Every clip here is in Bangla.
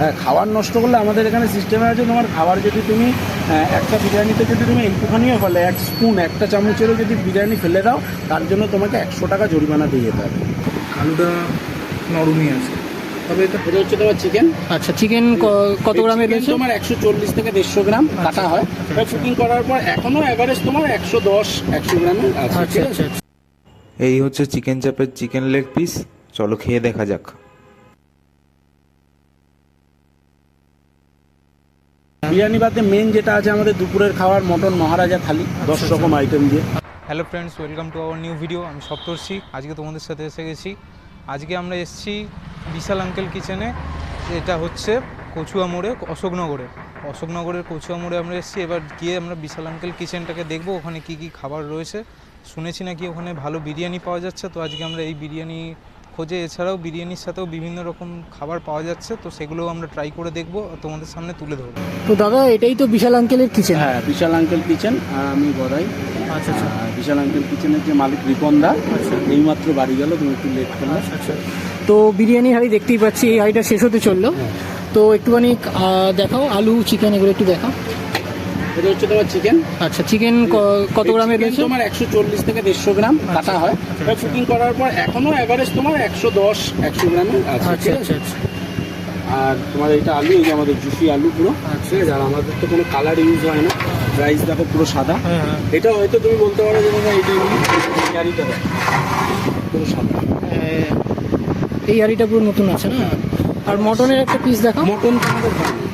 হ্যাঁ, খাবার নষ্ট করলে আমাদের এখানে সিস্টেমে আছে, তোমার খাবার যদি তুমি একটা বিরিয়ানিতে যদি তুমি এইটুখানিও ফেলে, এক স্পুন একটা চামচেরও যদি বিরিয়ানি ফেলে দাও, তার জন্য তোমাকে 100 টাকা জরিমানা দিয়ে যেতে হবে। আলুটা নরমই আছে, তবে এটা হচ্ছে তোমার চিকেন। আচ্ছা, চিকেন কত গ্রামের রয়েছে? তোমার 140 থেকে 150 গ্রাম কাটা হয়। কুকিং করার পর এখনো এভারেজ তোমার 110-100 গ্রামের আছে। আচ্ছা আচ্ছা। এই হচ্ছে চিকেন চাপের চিকেন লেগ পিস। চলো খেয়ে দেখা যাক। বিরিয়ানি বাদে মেন যেটা আছে আমাদের দুপুরের খাবার, মটন মহারাজা থালি, 10 রকম আইটেম দিয়ে। Hello friends, welcome to our new video. আমি সপ্তর্ষি, আজকে তোমাদের সাথে এসে গেছি। আজকে আমরা এসেছি বিশাল আঙ্কেল কিচেনে। এটা হচ্ছে কচুয়া মোড়ে, অশোকনগরের কচুয়া মোড়ে আমরা এসেছি। এবার গিয়ে আমরা বিশাল আঙ্কেল কিচেনটাকে দেখবো, ওখানে কি কি খাবার রয়েছে। শুনেছি নাকি ওখানে ভালো বিরিয়ানি পাওয়া যাচ্ছে, তো আজকে আমরা এই বিরিয়ানি খোঁজে, এছাড়াও বিরিয়ানির সাথেও বিভিন্ন রকম খাবার পাওয়া যাচ্ছে, তো সেগুলোও আমরা ট্রাই করে দেখবো, তোমাদের সামনে তুলে ধরবো। তো দাদা, এটাই তো বিশাল আঙ্কেলের কিচেন? হ্যাঁ, বিশাল আঙ্কেল কিচেন, আর আমি বড়াই। আচ্ছা আচ্ছা। বিশাল আঙ্কেল কিচেনের যে মালিক রিপন দা, এইমাত্র বাড়ি গেল, তুমি একটু লেট করলে। আচ্ছা। তো বিরিয়ানি হাঁড়ি দেখতেই পাচ্ছি, এই হাঁড়িটা শেষ হতে চললো। তো একটুখানি দেখাও, আলু চিকেন এগুলো একটু দেখাও। এটা হচ্ছে তোমার চিকেন। আচ্ছা, চিকেন কত গ্রামের রয়েছে? তোমার 140 থেকে 150 গ্রাম কাটা হয়। কুকিং করার পর এখনো এভারেজ তোমার 110-100 গ্রামের আছে। আচ্ছা আচ্ছা আচ্ছা। আর তোমার এটা আলু, এই যে আমাদের জুসি আলু পুরো, ঠিক আছে। আর আমাদের তো কোনো কালার ইউজ হয় না, রাইস দেখো পুরো সাদা। এটা হয়তো তুমি বলতে পারো যে এইটা হাঁড়িটা পুরো সাদা। এই হাঁড়িটা পুরো নতুন আছে না? আর মটনের একটা পিস দেখাও।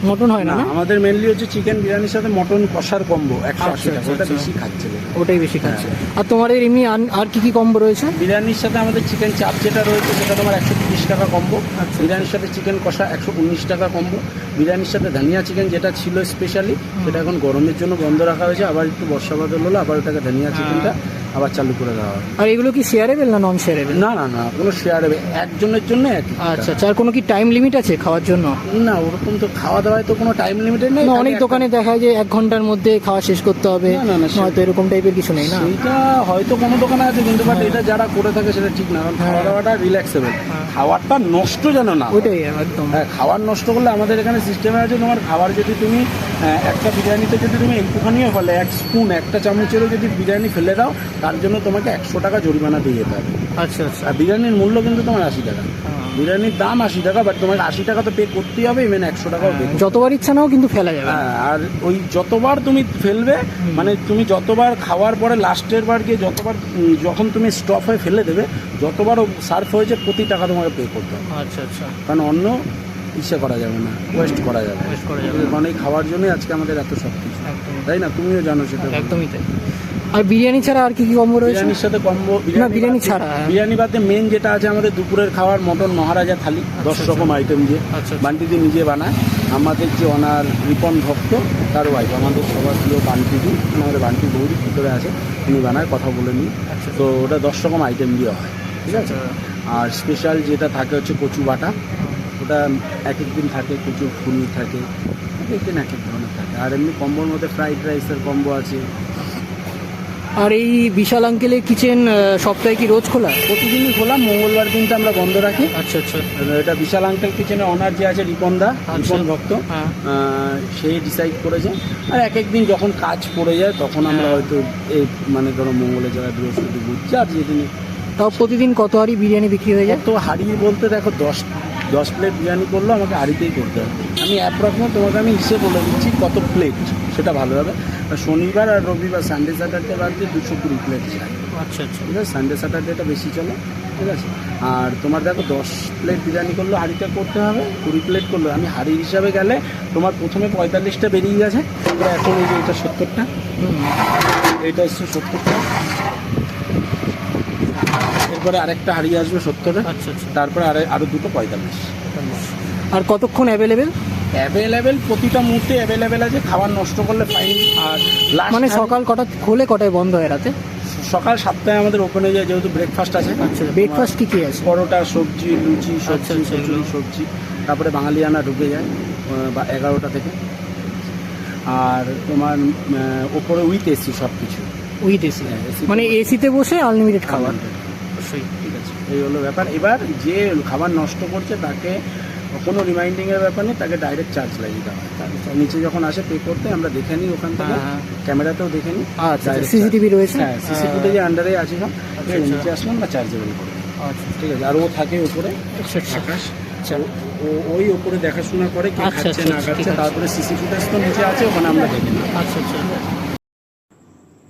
মটন হয় না? আমাদের মেনলি হচ্ছে চিকেন বিরিয়ানির সাথে মটন কষার কম্বো 180 টাকা, ওটা বেশি খাচ্ছে। ওটাই বেশি খাচ্ছে। আর তোমাদের এমনি আর কি কি কম্বো রয়েছে? বিরিয়ানির সাথে আমাদের চিকেন চাপ যেটা রয়েছে সেটা তোমার 130 টাকা কম্বো। বিরিয়ানির সাথে চিকেন কষা 119 টাকা কম্বো। বিরিয়ানির সাথে ধনিয়া চিকেন যেটা ছিল স্পেশালি, সেটা এখন গরমের জন্য বন্ধ রাখা হয়েছে। আবার একটু বর্ষা বাদল হলো, আবার ওটাকে ধনিয়া চিকেনটা আবার চালু করে দেওয়া হয়। আর এগুলো কি শেয়ারেবেল না নন শেয়ারেবেল? না না না, কোনো শেয়ারেবেল, একজনের জন্য একই। আচ্ছা আচ্ছা। আর কোনো কি টাইম লিমিট আছে খাওয়ার জন্য? না, ওরকম তো খাওয়া দাওয়ায় তো কোনো টাইম লিমিটেড নেই। অনেক দোকানে দেখা যায় 1 ঘন্টার মধ্যে খাওয়া শেষ করতে হবে, হয়তো এরকম টাইপের কিছু নেই না? সেইটা হয়তো কোনো দোকানে আছে, কিন্তু বাট এটা যারা করে থাকে সেটা ঠিক না, কারণ খাওয়া দাওয়াটা রিল্যাক্সেবল, খাবারটা নষ্ট যেন না। ওইটাই একদম। হ্যাঁ, খাবার নষ্ট করলে আমাদের এখানে সিস্টেমে আছে, তোমার খাবার যদি তুমি একটা বিরিয়ানিতে যদি তুমি এইটুখানিও ফেলে, এক স্পুন একটা চামচেরও যদি বিরিয়ানি ফেলে দাও, তার জন্য তোমাকে 100 টাকা জরিমানা দিয়ে যেতে হবে। আচ্ছা আচ্ছা। আর বিরিয়ানির মূল্য কিন্তু তোমার 80 টাকা। বিরিয়ানির দাম 80 টাকা, বাট তোমাকে 80 টাকা তো পে করতেই হবে, ইভেন 100 টাকাও পে। যতবার ইচ্ছা নাও কিন্তু ফেলা যাবে। হ্যাঁ, আর ওই যতবার তুমি ফেলবে, মানে তুমি যতবার খাওয়ার পরে লাস্টের বার গিয়ে যতবার যখন তুমি স্টপ হয়ে ফেলে দেবে, যতবার সার্ভ হয়েছে প্রতি টাকা তোমাকে পে করতে হবে। আচ্ছা আচ্ছা। কারণ অন্য ইচ্ছে করা যাবে না, ওয়েস্ট করা যাবে। কারণ এই খাওয়ার জন্যই আজকে আমাদের এত সব কিছু, তাই না? তুমিও জানো সেটা। একদমই তাই। আর বিরিয়ানি ছাড়া আর কি কি কম্বো রয়েছে? বিরিয়ানির সাথে কম্বো, না বিরিয়ানি ছাড়া, বিরিয়ানি বাদে মেন যেটা আছে আমাদের দুপুরের খাবার, মটন মহারাজা থালি, 10 রকম আইটেম দিয়ে। বান্টিদি নিজে বানায়, আমাদের যে ওনার রিপন ভক্ত তার ওয়াইফ, আমাদের সবার প্রিয় বান্টিদি, আমাদের বান্টি বৌদি ভিতরে আছে, তিনি বানায়, কথা বলে নিই। তো ওটা 10 রকম আইটেম দিয়ে হয়, ঠিক আছে। আর স্পেশাল যেটা থাকে হচ্ছে কচু বাটা, ওটা এক এক দিন থাকে, কচু ফুল থাকে, এক এক দিন এক এক ধরনের থাকে। আর এমনি কম্বোর মধ্যে ফ্রাইড রাইসের কম্বো আছে। আর এই বিশাল আঙ্কেলের কিচেন সপ্তাহে কি রোজ খোলা? প্রতিদিনই খোলা, মঙ্গলবার দিনটা আমরা বন্ধ রাখি। আচ্ছা আচ্ছা। এটা বিশাল আঙ্কেল কিচেনে ওনার যে আছে রিপন দা, রিপন ভক্ত, সে ডিসাইড করেছে। আর এক এক দিন যখন কাজ পড়ে যায় তখন আমরা হয়তো এই মানে ধরো মঙ্গলের জায়গায় বৃহস্পতি বুঝছি, আর যেদিন। তাও প্রতিদিন কত হাঁড়ি বিরিয়ানি বিক্রি হয়ে যায়? তো হাঁড়ি বলতে দেখো 10 প্লেট বিরিয়ানি করলেও আমাকে হাঁড়িতেই করতে হবে। আমি অ্যাপ্রক্সিমেট তোমাকে আমি হিসেব বলে দিচ্ছি কত প্লেট, সেটা ভালো হবে। শনিবার আর রবিবার, সানডে স্যাটারডে বাদ দিয়ে 220 প্লেট চাই। আচ্ছা আচ্ছা। ঠিক আছে, সানডে স্যাটারডেটা বেশি চলে, ঠিক আছে। আর তোমার দেখো 10 প্লেট বিরিয়ানি করলেও হাঁড়িতে করতে হবে, 20 প্লেট করলো। আমি হাঁড়ি হিসাবে গেলে তোমার প্রথমে 45টা বেরিয়ে গেছে, তারপরে এখন এই যে এটা 70টা, এইটা হচ্ছে 70টা, এরপরে আরেকটা হাঁড়ি আসবে 70-এ। আচ্ছা আচ্ছা। তারপরে আরও দুটো 45। আর কতক্ষণ অ্যাভেলেবেল? প্রতিটা মুহূর্তে অ্যাভেলেবেল আছে, খাবার নষ্ট করলে ফাইন। আর মানে সকাল কটা খোলে, কটায় বন্ধ হয় রাতে? সকাল 7টায় আমাদের ওপেন হয়ে যায়, যেহেতু ব্রেকফাস্ট আছে। আচ্ছা, ব্রেকফাস্ট কি কি আছে? পরোটা, সবজি, লুচি, সবজি, কচুরি, সবজি, তারপরে বাঙালিয়ানা ঢুকে যায় 11টা থেকে। আর তোমার ওপরে উইথ এসি সব কিছু, উইথ এসি, মানে এসিতে বসে আনলিমিটেড খাবার। ঠিক আছে, এই হলো ব্যাপার। এবার যে খাবার নষ্ট করছে তাকে কোনো রিমাইন্ডিংয়ের ব্যাপার নেই, তাকে ডাইরেক্ট চার্জ লাগিয়ে দেওয়া হয়। তার নিচে যখন আসে পে করতে আমরা দেখে নিই ওখান থেকে, ক্যামেরাতেও দেখে নিই। আচ্ছা, সিসিটিভি রয়েছে। হ্যাঁ, সিসি ফুটেজে আন্ডারে আছে সব। আচ্ছা। নিচে আসলাম না চার্জেবল করে, আচ্ছা ঠিক আছে। আর ও থাকে উপরে আকাশ, ও ওই ওপরে দেখাশোনা করে কে আচ্ছা, খাচ্ছে না আচ্ছা, ঠিক খাচ্ছে। আছে। তারপরে সিসি ফুটেজ তো নিচে আছে, ওখানে আমরা দেখে নিই। আচ্ছা আচ্ছা।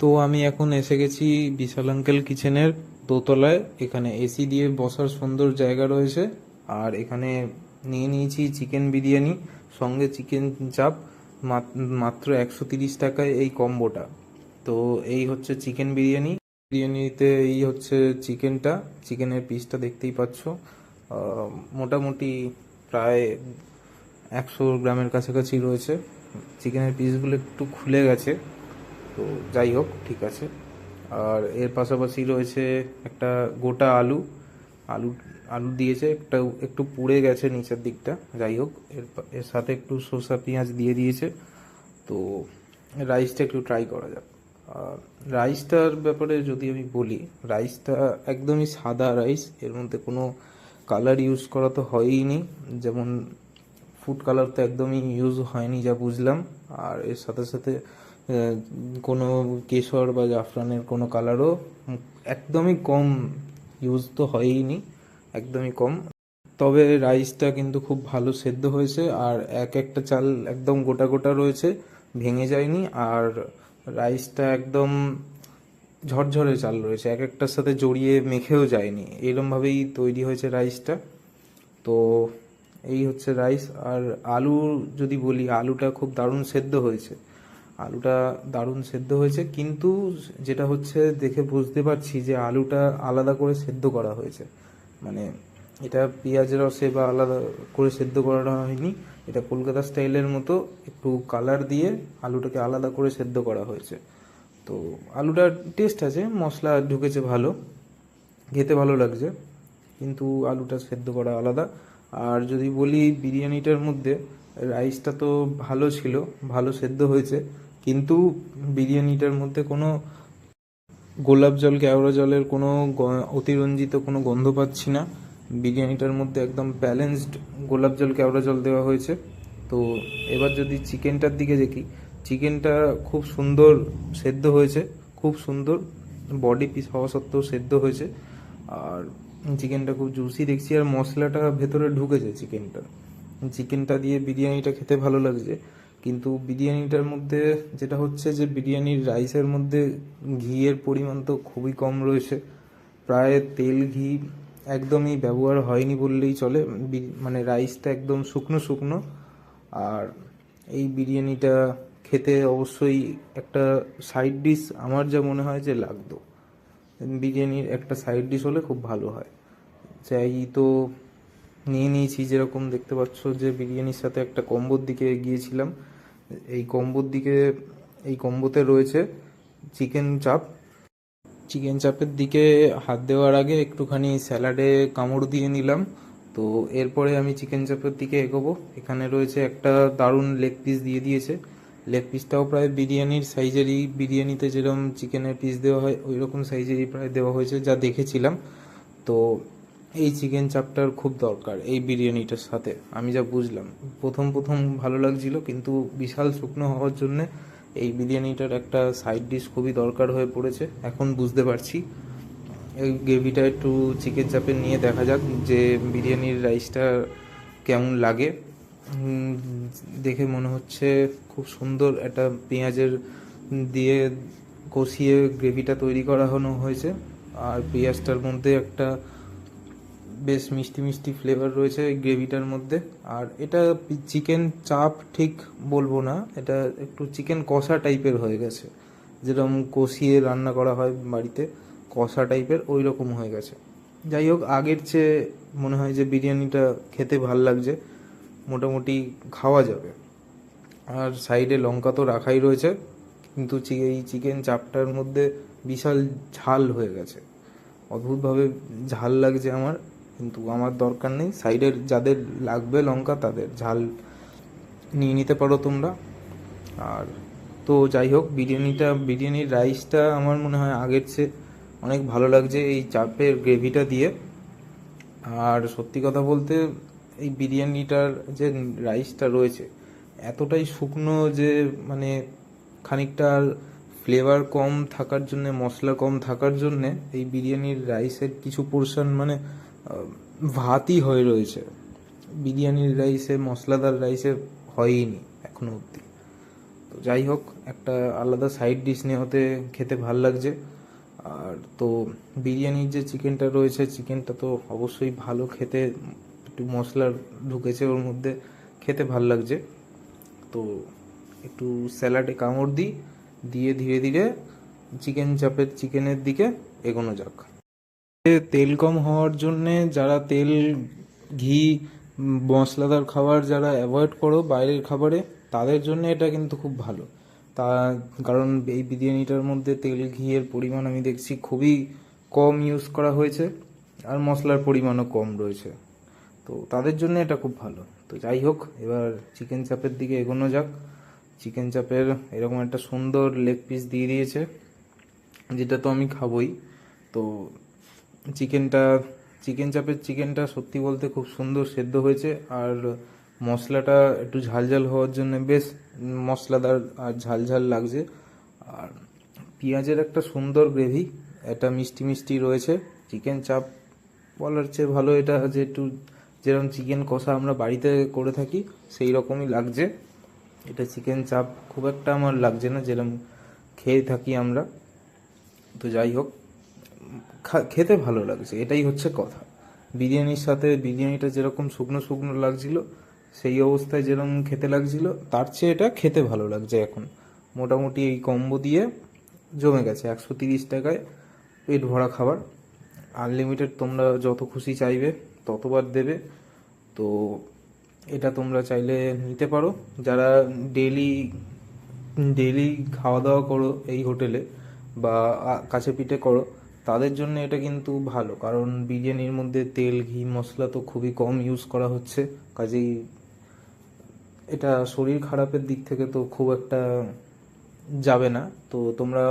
তো আমি এখন এসে গেছি বিশাল আঙ্কেল কিচেনের দোতলায়। এখানে এসি দিয়ে বসার সুন্দর জায়গা রয়েছে। আর এখানে নিয়ে নিয়েছি চিকেন বিরিয়ানি, সঙ্গে চিকেন চাপ, মাত্র 130 টাকায় এই কম্বোটা। তো এই হচ্ছে চিকেন বিরিয়ানি। বিরিয়ানিতে এই হচ্ছে চিকেনটা, চিকেনের পিসটা দেখতেই পাচ্ছ। মোটামুটি প্রায় 100 গ্রামের কাছাকাছি রয়েছে। চিকেনের পিসগুলো একটু খুলে গেছে, তো যাই হোক ঠিক আছে। আর এর পাশাপাশি রয়েছে একটা গোটা আলু আলু আলু দিয়েছে, একটু পুড়ে গেছে নিচের দিকটা, যাই হোক। এর সাথে একটু শসা পেঁয়াজ দিয়ে দিয়েছে। তো রাইসটা একটু ট্রাই করা যাক। আর রাইসটার ব্যাপারে যদি আমি বলি, রাইসটা একদমই সাদা রাইস, এর মধ্যে কোনো কালার ইউজ করা তো হয়ই নি, যেমন ফুড কালার তো একদমই ইউজ হয়নি যা বুঝলাম। আর এর সাথে সাথে কোনো কেশর বা জাফরানের কোনো কালারও একদমই কম ইউজ তো হয়ই নি, একদমই কম। তবে রাইসটা কিন্তু খুব ভালো সেদ্ধ হয়েছে, আর একটা চাল একদম গোটা গোটা রয়েছে, ভেঙে যায়নি। আর রাইসটা একদম ঝরঝরে চাল রয়েছে, একটার সাথে জড়িয়ে মেখেও যায়নি, এরমভাবেই তৈরি হয়েছে রাইসটা। তো এই হচ্ছে রাইস। আর আলু যদি বলি, আলুটা খুব দারুণ সেদ্ধ হয়েছে, আলুটা দারুণ সেদ্ধ হয়েছে। কিন্তু যেটা হচ্ছে দেখে বুঝতে পারছি যে আলুটা আলাদা করে সেদ্ধ করা হয়েছে, মানে এটা পেঁয়াজ রসে বা আলাদা করে সেদ্ধ করা হয়নি। এটা কলকাতা স্টাইলের মতো একটু কালার দিয়ে আলুটাকে আলাদা করে সেদ্ধ করা হয়েছে। তো আলুটার টেস্ট আছে, মশলা ঢুকেছে ভালো, খেতে ভালো লাগছে, কিন্তু আলুটা সেদ্ধ করা আলাদা। আর যদি বলি বিরিয়ানিটার মধ্যে, রাইসটা তো ভালো ছিল, ভালো সেদ্ধ হয়েছে, কিন্তু বিরিয়ানিটার মধ্যে কোনো গোলাপ জল কেওড়া জলের কোনো অতিরঞ্জিত কোনো গন্ধ পাচ্ছি না। বিরিয়ানিটার মধ্যে একদম ব্যালেন্সড গোলাপ জল কেওড়া জল দেওয়া হয়েছে। তো এবার যদি চিকেনটার দিকে দেখি, চিকেনটা খুব সুন্দর সেদ্ধ হয়েছে, খুব সুন্দর বডি পিস হওয়া সত্ত্বেও সেদ্ধ হয়েছে। আর চিকেনটা খুব জুসি দেখছি, আর মশলাটা ভেতরে ঢুকেছে চিকেনটা দিয়ে বিরিয়ানিটা খেতে ভালো লাগছে। কিন্তু বিরিয়ানিটার মধ্যে যেটা হচ্ছে যে বিরিয়ানির রাইসের মধ্যে ঘিয়ের পরিমাণ তো খুবই কম রয়েছে, প্রায় তেল ঘি একদমই ব্যবহার হয়নি বললেই চলে। মানে রাইসটা একদম শুকনো শুকনো। আর এই বিরিয়ানিটা খেতে অবশ্যই একটা সাইড ডিশ আমার যা মনে হয় যে লাগতো, বিরিয়ানির একটা সাইড ডিশ হলে খুব ভালো হয়। চাই তো নিয়ে নিয়েছি, যেরকম দেখতে পাচ্ছ যে বিরিয়ানির সাথে একটা কম্বোর দিকে গিয়েছিলাম। এই কম্বোতে রয়েছে চিকেন চাপ। চিকেন চাপের দিকে হাত দেওয়ার আগে একটুখানি স্যালাডে কামড় দিয়ে নিলাম। তো এরপরে আমি চিকেন চাপের দিকে এগোবো। এখানে রয়েছে একটা দারুণ লেগ পিস দিয়ে দিয়েছে, লেগ পিসটাও প্রায় বিরিয়ানির সাইজেরই, বিরিয়ানিতে যেরকম চিকেনের পিস দেওয়া হয় ওই রকম সাইজেরই প্রায় দেওয়া হয়েছে যা দেখেছিলাম। তো এই চিকেন চাপটার খুব দরকার এই বিরিয়ানিটার সাথে, আমি যা বুঝলাম। প্রথম ভালো লাগছিল, কিন্তু বিশাল শুকনো হওয়ার জন্যে এই বিরিয়ানিটার একটা সাইড ডিশ খুবই দরকার হয়ে পড়েছে, এখন বুঝতে পারছি। এই গ্রেভিটা একটু চিকেন চাপে নিয়ে দেখা যাক যে বিরিয়ানির রাইসটা কেমন লাগে। দেখে মনে হচ্ছে খুব সুন্দর একটা পেঁয়াজের দিয়ে কষিয়ে গ্রেভিটা তৈরি করা হয়েছে। আর পেঁয়াজটার মধ্যে একটা বেশ মিষ্টি মিষ্টি ফ্লেভার রয়েছে এই গ্রেভিটার মধ্যে। আর এটা চিকেন চাপ ঠিক বলবো না, এটা একটু চিকেন কষা টাইপের হয়ে গেছে, যেরকম কষিয়ে রান্না করা হয় বাড়িতে, কষা টাইপের ওই রকম হয়ে গেছে। যাই হোক, আগের চেয়ে মনে হয় যে বিরিয়ানিটা খেতে ভাল লাগছে, মোটামুটি খাওয়া যাবে। আর সাইডে লঙ্কা তো রাখাই রয়েছে, কিন্তু এই চিকেন চাপটার মধ্যে বিশাল ঝাল হয়ে গেছে, অদ্ভুতভাবে ঝাল লাগছে আমার, কিন্তু আমার দরকার নেই। সাইডের যাদের লাগবে লঙ্কা তাদের ঝাল নিয়ে নিতে পারো তোমরা। আর তো যাই হোক, বিরিয়ানির রাইসটা আমার মনে হয় আগের চেয়ে অনেক ভালো লাগছে এই চাপের গ্রেভিটা দিয়ে। আর সত্যি কথা বলতে এই বিরিয়ানিটার যে রাইসটা রয়েছে এতটাই শুকনো যে মানে খানিকটা ফ্লেভার কম থাকার জন্য, মশলা কম থাকার জন্য এই বিরিয়ানির রাইসের কিছু পোর্শন মানে ভাতই হয়ে রয়েছে। বিরিয়ানির রাইসে, মশলাদার রাইসে হয়ইনি এখনো অবধি। তো যাই হোক, একটা আলাদা সাইড ডিশ নেওয়াতে খেতে ভাল লাগছে। আর তো বিরিয়ানির যে চিকেনটা রয়েছে, চিকেনটা তো অবশ্যই ভালো খেতে, একটু মশলা ঢুকেছে ওর মধ্যে, খেতে ভাল লাগছে। তো একটু স্যালাডে কামড় দিয়ে ধীরে ধীরে চিকেনের দিকে এগোনো যাক। তেল কম হওয়ার জন্যে যারা তেল, ঘি, মশলাদার খাবার যারা অ্যাভয়েড করো বাইরের খাবারে, তাদের জন্য এটা কিন্তু খুব ভালো। কারণ এই বিরিয়ানিটার মধ্যে তেল, ঘিয়ের পরিমাণ আমি দেখছি খুবই কম ইউজ করা হয়েছে, আর মশলার পরিমাণও কম রয়েছে। তো তাদের জন্য এটা খুব ভালো। তো যাই হোক, এবার চিকেন চাপের দিকে এগোনো যাক। চিকেন চাপের এরকম একটা সুন্দর লেগ পিস দিয়ে দিয়েছে, যেটা তো আমি খাবই। তো চিকেন চাপের চিকেনটা সত্যি বলতে খুব সুন্দর সেদ্ধ হয়েছে, আর মশলাটা একটু ঝালঝাল হওয়ার জন্য বেশ মশলাদার আর ঝালঝাল লাগছে। আর পেঁয়াজের একটা সুন্দর গ্রেভি, এটা মিষ্টি মিষ্টি রয়েছে। চিকেন চাপ বলার চেয়ে ভালো এটা যে একটু যেরকম চিকেন কষা আমরা বাড়িতে করে থাকি সেই রকমই লাগছে। এটা চিকেন চাপ খুব একটা আমার লাগছে না যেরকম খেয়ে থাকি আমরা। তো যাই হোক, খেতে ভালো লাগছে, এটাই হচ্ছে কথা। বিরিয়ানির সাথে বিরিয়ানিটা যেরকম শুকনো শুকনো লাগছিল, সেই অবস্থায় যেরকম খেতে লাগছিল, তার চেয়ে এটা খেতে ভালো লাগছে এখন। মোটামুটি এই কম্বো দিয়ে জমে গেছে। 130 টাকায় পেট ভরা খাবার, আনলিমিটেড, তোমরা যত খুশি চাইবে ততবার দেবে। তো এটা তোমরা চাইলে নিতে পারো। যারা ডেলি খাওয়া দাওয়া করো এই হোটেলে বা কাছে পিঠে করো, তাদের জন্য এটা কিন্তু ভালো। কারণ বিরিয়ানির মধ্যে তেল, ঘি, মশলা তো খুবই কম ইউজ করা হচ্ছে, কাজেই এটা শরীর খারাপের দিক থেকে তো খুব একটা যাবে না। তো তোমরা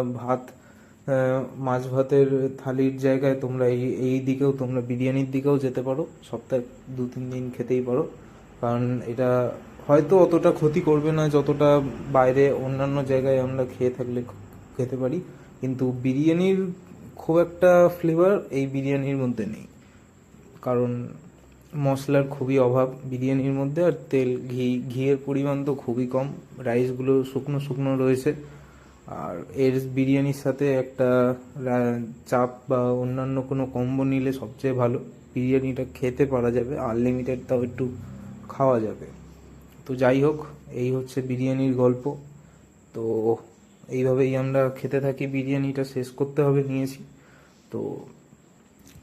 মাছ ভাতের থালির জায়গায় তোমরা এই দিকেও, তোমরা বিরিয়ানির দিকেও যেতে পারো। সপ্তাহে 2-3 দিন খেতেই পারো, কারণ এটা হয়তো অতটা ক্ষতি করবে না যতটা বাইরে অন্যান্য জায়গায় আমরা খেয়ে থাকলে খেতে পারি। কিন্তু বিরিয়ানির খুব একটা ফ্লেভার এই বিরিয়ানির মধ্যে নেই, কারণ মশলার খুবই অভাব বিরিয়ানির মধ্যে। আর তেল, ঘিয়ের পরিমাণ তো খুবই কম, রাইসগুলো শুকনো শুকনো রয়েছে। আর এর বিরিয়ানির সাথে একটা চাপ বা অন্যান্য কোনো কম্বো নিলে সবচেয়ে ভালো। বিরিয়ানিটা খেতে পারা যাবে, আনলিমিটেড, তাও একটু খাওয়া যাবে। তো যাই হোক, এই হচ্ছে বিরিয়ানির গল্প। তো এইভাবেই আমরা খেতে থাকি। বিরিয়ানিটা শেষ করতে হবে নিয়েছি। তো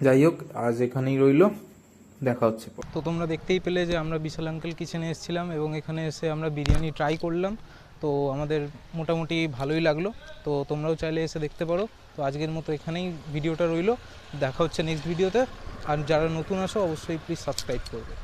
যাই হোক, আজ এখানেই রইল, দেখা হচ্ছে। তো তোমরা দেখতেই পেলে যে আমরা বিশাল আঙ্কেল কিচেনে এসেছিলাম এবং এখানে এসে আমরা বিরিয়ানি ট্রাই করলাম। তো আমাদের মোটামুটি ভালোই লাগলো। তো তোমরাও চাইলে এসে দেখতে পারো। তো আজকের মতো এখানেই ভিডিওটা রইল, দেখা হচ্ছে নেক্সট ভিডিওতে। আর যারা নতুন আসো অবশ্যই প্লিজ সাবস্ক্রাইব করবে।